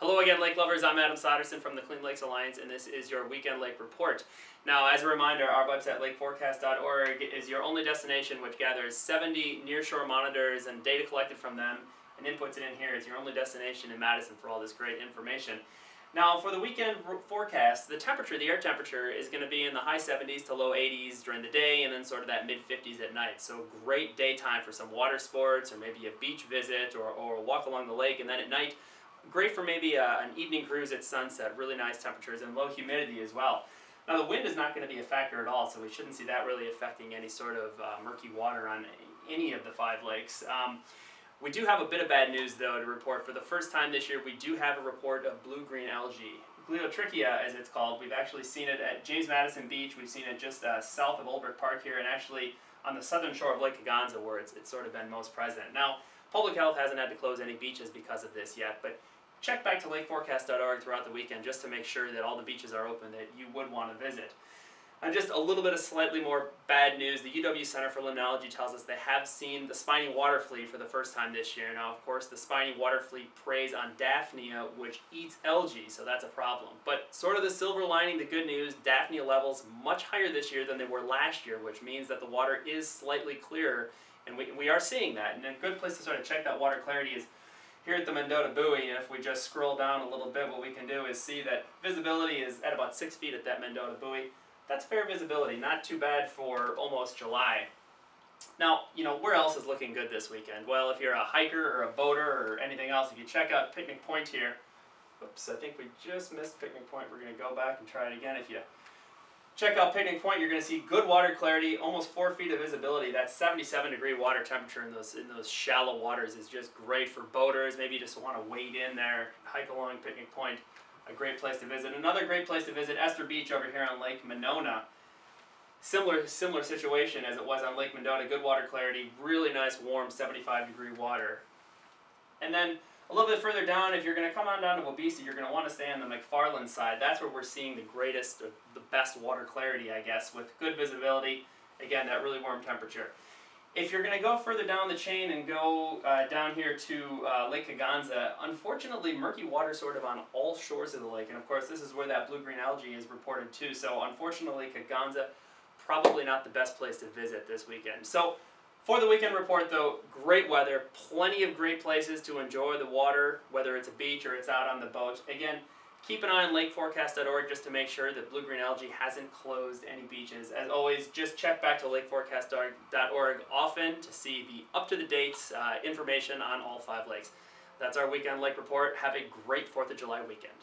Hello again, lake lovers. I'm Adam Soderson from the Clean Lakes Alliance, and this is your Weekend Lake Report. Now, as a reminder, our website, lakeforecast.org, is your only destination which gathers 70 nearshore monitors and data collected from them and inputs it in here. It's your only destination in Madison for all this great information. Now, for the weekend forecast, the air temperature, is going to be in the high 70s to low 80s during the day, and then sort of that mid 50s at night. So great daytime for some water sports, or maybe a beach visit, or a walk along the lake. And then at night, great for maybe an evening cruise at sunset. Really nice temperatures and low humidity as well. Now, the wind is not going to be a factor at all, so we shouldn't see that really affecting any sort of murky water on any of the 5 lakes. We do have a bit of bad news, though, to report. For the first time this year, we do have a report of blue-green algae. Gliotrichia, as it's called. We've actually seen it at James Madison Beach. We've seen it just south of Old Brick Park here, and actually on the southern shore of Lake Kaganza, where it's sort of been most present. Now, public health hasn't had to close any beaches because of this yet, but check back to lakeforecast.org throughout the weekend just to make sure that all the beaches are open that you would want to visit. And just a little bit of slightly more bad news, the UW Center for Limnology tells us they have seen the spiny water flea for the first time this year. Now, of course, the spiny water flea preys on Daphnia, which eats algae, so that's a problem. But sort of the silver lining, the good news, Daphnia levels much higher this year than they were last year, which means that the water is slightly clearer, and we are seeing that. And a good place to sort of check that water clarity is here at the Mendota buoy. And if we just scroll down a little bit, what we can do is see that visibility is at about 6 feet at that Mendota buoy. That's fair visibility, not too bad for almost July. Now, where else is looking good this weekend? Well, if you're a hiker or a boater or anything else, if you check out Picnic Point here, oops, I think we just missed Picnic Point. We're going to go back and try it again. If you check out Picnic Point, you're going to see good water clarity, almost 4 feet of visibility. That 77-degree water temperature in those shallow waters is just great for boaters. Maybe you just want to wade in there, hike along Picnic Point. A great place to visit. Another great place to visit, Esther Beach over here on Lake Monona. Similar situation as it was on Lake Mendota. Good water clarity, really nice warm 75-degree water. And then a little bit further down, if you're going to come on down to Waubesa, you're going to want to stay on the McFarland side. That's where we're seeing the greatest, or the best water clarity, I guess, with good visibility. Again, that really warm temperature. If you're going to go further down the chain and go down here to Lake Kaganza, unfortunately, murky water sort of on all shores of the lake. And of course, this is where that blue-green algae is reported too. So unfortunately, Kaganza, probably not the best place to visit this weekend. So for the weekend report, though, great weather, plenty of great places to enjoy the water, whether it's a beach or it's out on the boat. Again, keep an eye on lakeforecast.org just to make sure that blue-green algae hasn't closed any beaches. As always, just check back to lakeforecast.org often to see the up-to-the-date information on all 5 lakes. That's our Weekend Lake Report. Have a great 4th of July weekend.